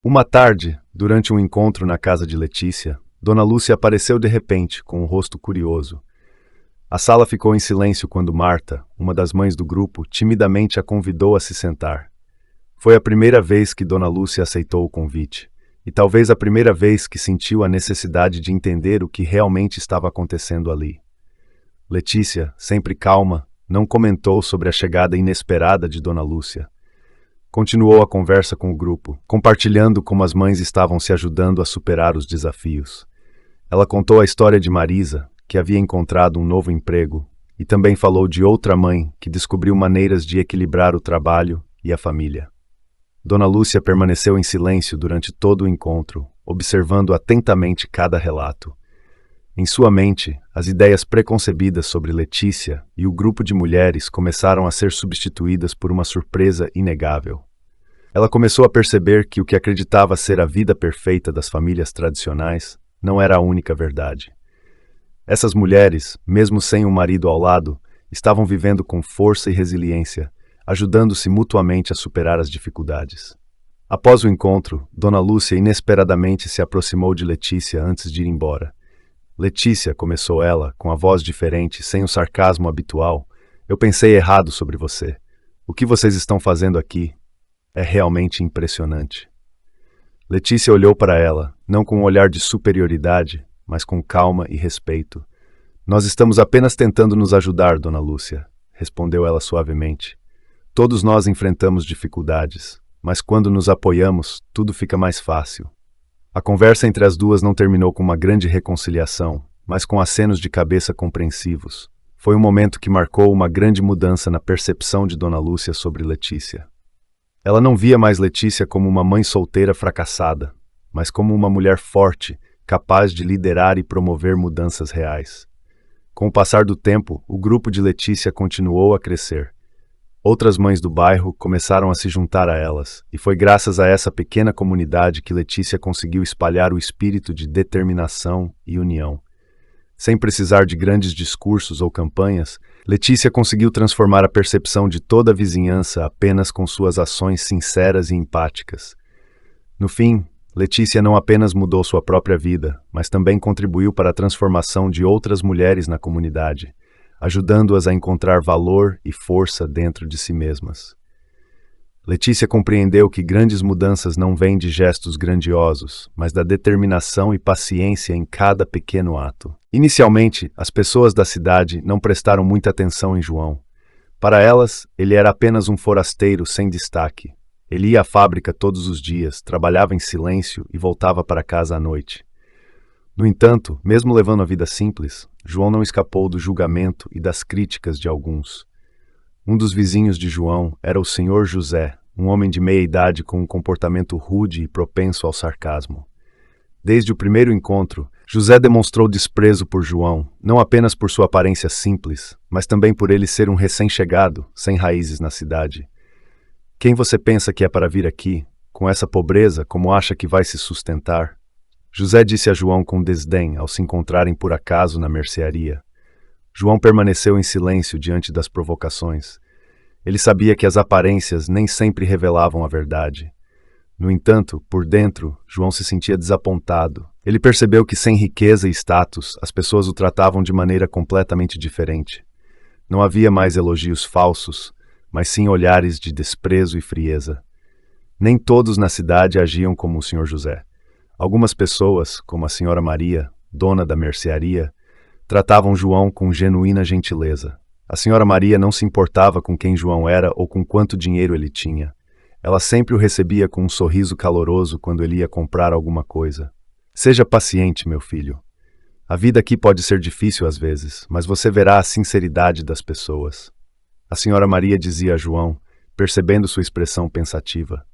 Uma tarde, durante um encontro na casa de Letícia, Dona Lúcia apareceu de repente, com um rosto curioso. A sala ficou em silêncio quando Marta, uma das mães do grupo, timidamente a convidou a se sentar. Foi a primeira vez que Dona Lúcia aceitou o convite, e talvez a primeira vez que sentiu a necessidade de entender o que realmente estava acontecendo ali. Letícia, sempre calma, não comentou sobre a chegada inesperada de Dona Lúcia. Continuou a conversa com o grupo, compartilhando como as mães estavam se ajudando a superar os desafios. Ela contou a história de Marisa, que havia encontrado um novo emprego, e também falou de outra mãe que descobriu maneiras de equilibrar o trabalho e a família. Dona Lúcia permaneceu em silêncio durante todo o encontro, observando atentamente cada relato. Em sua mente, as ideias preconcebidas sobre Letícia e o grupo de mulheres começaram a ser substituídas por uma surpresa inegável. Ela começou a perceber que o que acreditava ser a vida perfeita das famílias tradicionais não era a única verdade. Essas mulheres, mesmo sem um marido ao lado, estavam vivendo com força e resiliência, ajudando-se mutuamente a superar as dificuldades. Após o encontro, Dona Lúcia inesperadamente se aproximou de Letícia antes de ir embora. Letícia, começou ela, com a voz diferente, sem o sarcasmo habitual, eu pensei errado sobre você. O que vocês estão fazendo aqui é realmente impressionante. Letícia olhou para ela, não com um olhar de superioridade, mas com calma e respeito. Nós estamos apenas tentando nos ajudar, Dona Lúcia, respondeu ela suavemente. Todos nós enfrentamos dificuldades, mas quando nos apoiamos, tudo fica mais fácil. A conversa entre as duas não terminou com uma grande reconciliação, mas com acenos de cabeça compreensivos. Foi um momento que marcou uma grande mudança na percepção de Dona Lúcia sobre Letícia. Ela não via mais Letícia como uma mãe solteira fracassada, mas como uma mulher forte, capaz de liderar e promover mudanças reais. Com o passar do tempo, o grupo de Letícia continuou a crescer. Outras mães do bairro começaram a se juntar a elas, e foi graças a essa pequena comunidade que Letícia conseguiu espalhar o espírito de determinação e união. Sem precisar de grandes discursos ou campanhas, Letícia conseguiu transformar a percepção de toda a vizinhança apenas com suas ações sinceras e empáticas. No fim, Letícia não apenas mudou sua própria vida, mas também contribuiu para a transformação de outras mulheres na comunidade, ajudando-as a encontrar valor e força dentro de si mesmas. Letícia compreendeu que grandes mudanças não vêm de gestos grandiosos, mas da determinação e paciência em cada pequeno ato. Inicialmente, as pessoas da cidade não prestaram muita atenção em João. Para elas, ele era apenas um forasteiro sem destaque. Ele ia à fábrica todos os dias, trabalhava em silêncio e voltava para casa à noite. No entanto, mesmo levando a vida simples, João não escapou do julgamento e das críticas de alguns. Um dos vizinhos de João era o Senhor José, um homem de meia idade com um comportamento rude e propenso ao sarcasmo. Desde o primeiro encontro, José demonstrou desprezo por João, não apenas por sua aparência simples, mas também por ele ser um recém-chegado, sem raízes na cidade. Quem você pensa que é para vir aqui, com essa pobreza, como acha que vai se sustentar? José disse a João com desdém ao se encontrarem por acaso na mercearia. João permaneceu em silêncio diante das provocações. Ele sabia que as aparências nem sempre revelavam a verdade. No entanto, por dentro, João se sentia desapontado. Ele percebeu que sem riqueza e status, as pessoas o tratavam de maneira completamente diferente. Não havia mais elogios falsos, mas sim olhares de desprezo e frieza. Nem todos na cidade agiam como o Sr. José. Algumas pessoas, como a senhora Maria, dona da mercearia, tratavam João com genuína gentileza. A senhora Maria não se importava com quem João era ou com quanto dinheiro ele tinha. Ela sempre o recebia com um sorriso caloroso quando ele ia comprar alguma coisa. Seja paciente, meu filho. A vida aqui pode ser difícil às vezes, mas você verá a sinceridade das pessoas. A senhora Maria dizia a João, percebendo sua expressão pensativa.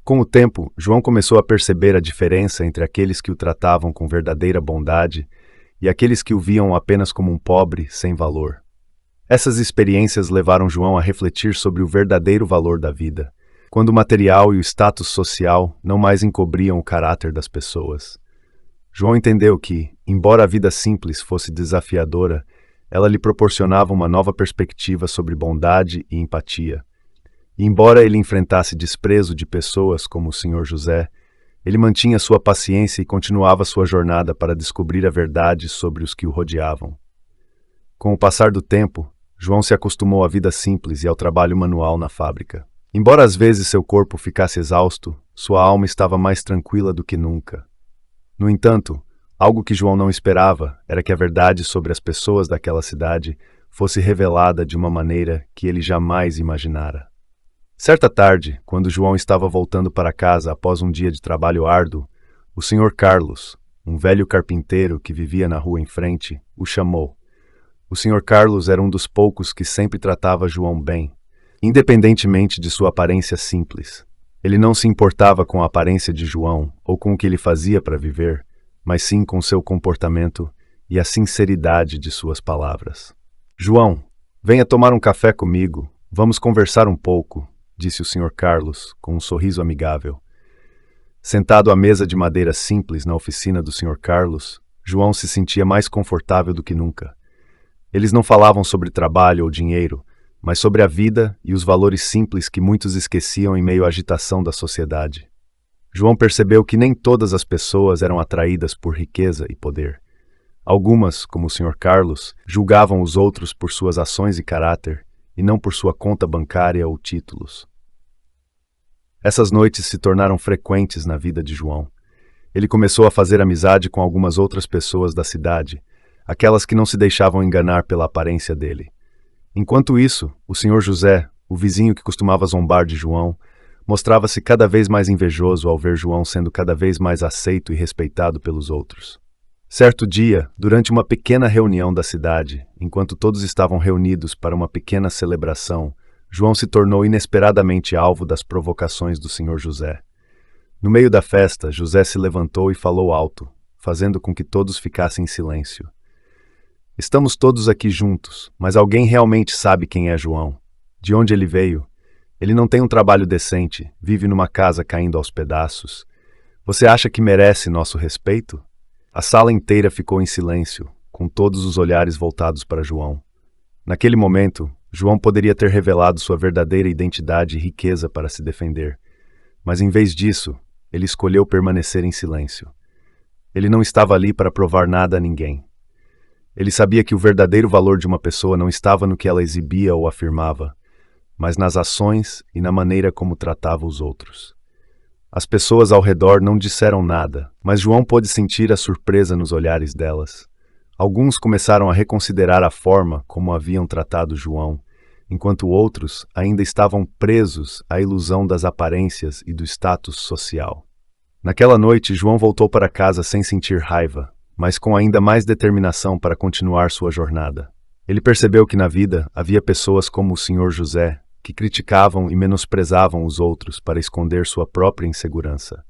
Com o tempo, João começou a perceber a diferença entre aqueles que o tratavam com verdadeira bondade e aqueles que o viam apenas como um pobre sem valor. Essas experiências levaram João a refletir sobre o verdadeiro valor da vida, quando o material e o status social não mais encobriam o caráter das pessoas. João entendeu que, embora a vida simples fosse desafiadora, ela lhe proporcionava uma nova perspectiva sobre bondade e empatia. E embora ele enfrentasse desprezo de pessoas como o Sr. José, Ele mantinha sua paciência e continuava sua jornada para descobrir a verdade sobre os que o rodeavam. Com o passar do tempo, João se acostumou à vida simples e ao trabalho manual na fábrica. Embora às vezes seu corpo ficasse exausto, sua alma estava mais tranquila do que nunca. No entanto, algo que João não esperava era que a verdade sobre as pessoas daquela cidade fosse revelada de uma maneira que ele jamais imaginara. Certa tarde, quando João estava voltando para casa após um dia de trabalho árduo, o Sr. Carlos, um velho carpinteiro que vivia na rua em frente, o chamou. O Sr. Carlos era um dos poucos que sempre tratava João bem, independentemente de sua aparência simples. Ele não se importava com a aparência de João ou com o que ele fazia para viver, mas sim com seu comportamento e a sinceridade de suas palavras. João, venha tomar um café comigo, vamos conversar um pouco, disse o Sr. Carlos, com um sorriso amigável. Sentado à mesa de madeira simples na oficina do Sr. Carlos, João se sentia mais confortável do que nunca. Eles não falavam sobre trabalho ou dinheiro, mas sobre a vida e os valores simples que muitos esqueciam em meio à agitação da sociedade. João percebeu que nem todas as pessoas eram atraídas por riqueza e poder. Algumas, como o Sr. Carlos, julgavam os outros por suas ações e caráter, e não por sua conta bancária ou títulos. Essas noites se tornaram frequentes na vida de João. Ele começou a fazer amizade com algumas outras pessoas da cidade, aquelas que não se deixavam enganar pela aparência dele. Enquanto isso, o Sr. José, o vizinho que costumava zombar de João, mostrava-se cada vez mais invejoso ao ver João sendo cada vez mais aceito e respeitado pelos outros. Certo dia, durante uma pequena reunião da cidade, enquanto todos estavam reunidos para uma pequena celebração, João se tornou inesperadamente alvo das provocações do Sr. José. No meio da festa, José se levantou e falou alto, fazendo com que todos ficassem em silêncio. Estamos todos aqui juntos, mas alguém realmente sabe quem é João? De onde ele veio? Ele não tem um trabalho decente, vive numa casa caindo aos pedaços. Você acha que merece nosso respeito? A sala inteira ficou em silêncio, com todos os olhares voltados para João. Naquele momento, João poderia ter revelado sua verdadeira identidade e riqueza para se defender. Mas em vez disso, ele escolheu permanecer em silêncio. Ele não estava ali para provar nada a ninguém. Ele sabia que o verdadeiro valor de uma pessoa não estava no que ela exibia ou afirmava, mas nas ações e na maneira como tratava os outros. As pessoas ao redor não disseram nada, mas João pôde sentir a surpresa nos olhares delas. Alguns começaram a reconsiderar a forma como haviam tratado João, enquanto outros ainda estavam presos à ilusão das aparências e do status social. Naquela noite, João voltou para casa sem sentir raiva, mas com ainda mais determinação para continuar sua jornada. Ele percebeu que na vida havia pessoas como o Sr. José, que criticavam e menosprezavam os outros para esconder sua própria insegurança.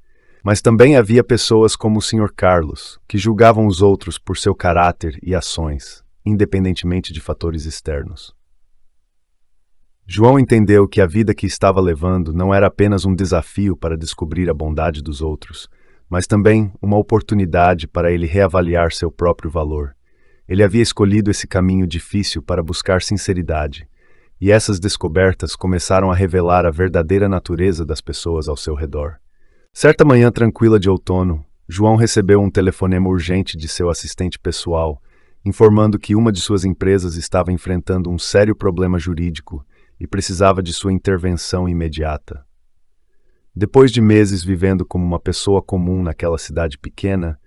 Mas também havia pessoas como o Sr. Carlos, que julgavam os outros por seu caráter e ações, independentemente de fatores externos. João entendeu que a vida que estava levando não era apenas um desafio para descobrir a bondade dos outros, mas também uma oportunidade para ele reavaliar seu próprio valor. Ele havia escolhido esse caminho difícil para buscar sinceridade, e essas descobertas começaram a revelar a verdadeira natureza das pessoas ao seu redor. Certa manhã tranquila de outono, João recebeu um telefonema urgente de seu assistente pessoal, informando que uma de suas empresas estava enfrentando um sério problema jurídico e precisava de sua intervenção imediata. Depois de meses vivendo como uma pessoa comum naquela cidade pequena,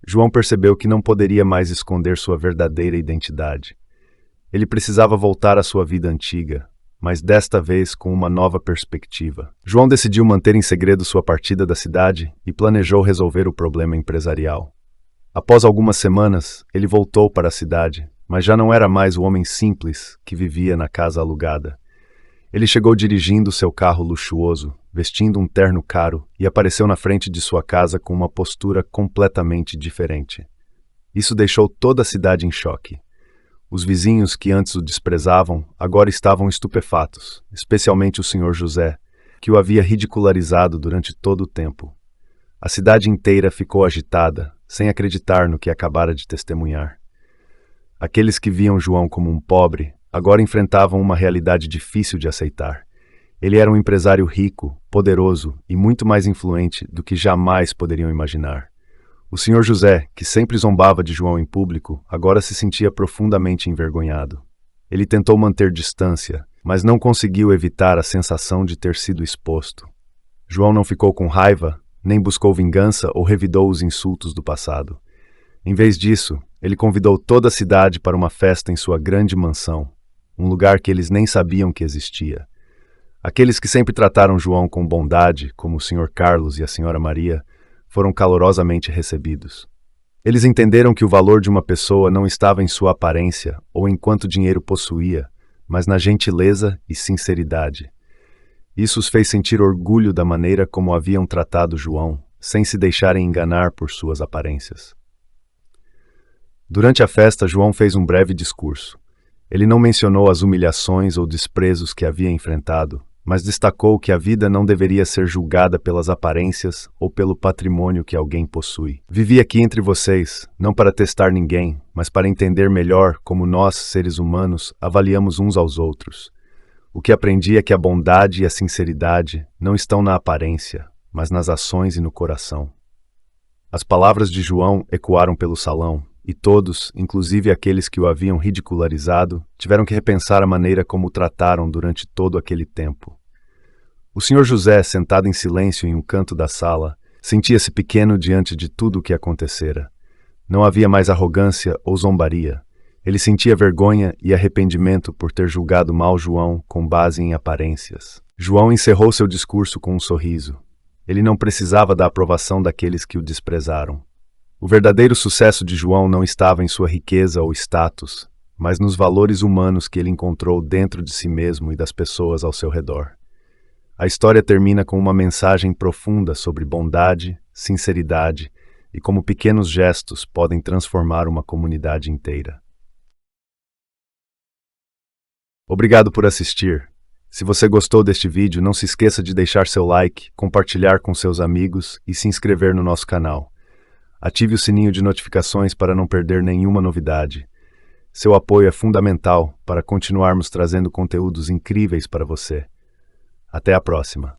João percebeu que não poderia mais esconder sua verdadeira identidade. Ele precisava voltar à sua vida antiga, mas desta vez com uma nova perspectiva. João decidiu manter em segredo sua partida da cidade e planejou resolver o problema empresarial. Após algumas semanas, ele voltou para a cidade, mas já não era mais o homem simples que vivia na casa alugada. Ele chegou dirigindo seu carro luxuoso, vestindo um terno caro e apareceu na frente de sua casa com uma postura completamente diferente. Isso deixou toda a cidade em choque. Os vizinhos que antes o desprezavam agora estavam estupefatos, especialmente o Sr. José, que o havia ridicularizado durante todo o tempo. A cidade inteira ficou agitada, sem acreditar no que acabara de testemunhar. Aqueles que viam João como um pobre agora enfrentavam uma realidade difícil de aceitar. Ele era um empresário rico, poderoso e muito mais influente do que jamais poderiam imaginar. O Sr. José, que sempre zombava de João em público, agora se sentia profundamente envergonhado. Ele tentou manter distância, mas não conseguiu evitar a sensação de ter sido exposto. João não ficou com raiva, nem buscou vingança ou revidou os insultos do passado. Em vez disso, ele convidou toda a cidade para uma festa em sua grande mansão, um lugar que eles nem sabiam que existia. Aqueles que sempre trataram João com bondade, como o Sr. Carlos e a Sra. Maria, foram calorosamente recebidos. Eles entenderam que o valor de uma pessoa não estava em sua aparência ou em quanto dinheiro possuía, mas na gentileza e sinceridade. Isso os fez sentir orgulho da maneira como haviam tratado João, sem se deixarem enganar por suas aparências. Durante a festa, João fez um breve discurso. Ele não mencionou as humilhações ou desprezos que havia enfrentado, mas destacou que a vida não deveria ser julgada pelas aparências ou pelo patrimônio que alguém possui. Vivi aqui entre vocês, não para testar ninguém, mas para entender melhor como nós, seres humanos, avaliamos uns aos outros. O que aprendi é que a bondade e a sinceridade não estão na aparência, mas nas ações e no coração. As palavras de João ecoaram pelo salão, e todos, inclusive aqueles que o haviam ridicularizado, tiveram que repensar a maneira como o trataram durante todo aquele tempo. O Sr. José, sentado em silêncio em um canto da sala, sentia-se pequeno diante de tudo o que acontecera. Não havia mais arrogância ou zombaria. Ele sentia vergonha e arrependimento por ter julgado mal João com base em aparências. João encerrou seu discurso com um sorriso. Ele não precisava da aprovação daqueles que o desprezaram. O verdadeiro sucesso de João não estava em sua riqueza ou status, mas nos valores humanos que ele encontrou dentro de si mesmo e das pessoas ao seu redor. A história termina com uma mensagem profunda sobre bondade, sinceridade e como pequenos gestos podem transformar uma comunidade inteira. Obrigado por assistir. Se você gostou deste vídeo, não se esqueça de deixar seu like, compartilhar com seus amigos e se inscrever no nosso canal. Ative o sininho de notificações para não perder nenhuma novidade. Seu apoio é fundamental para continuarmos trazendo conteúdos incríveis para você. Até a próxima!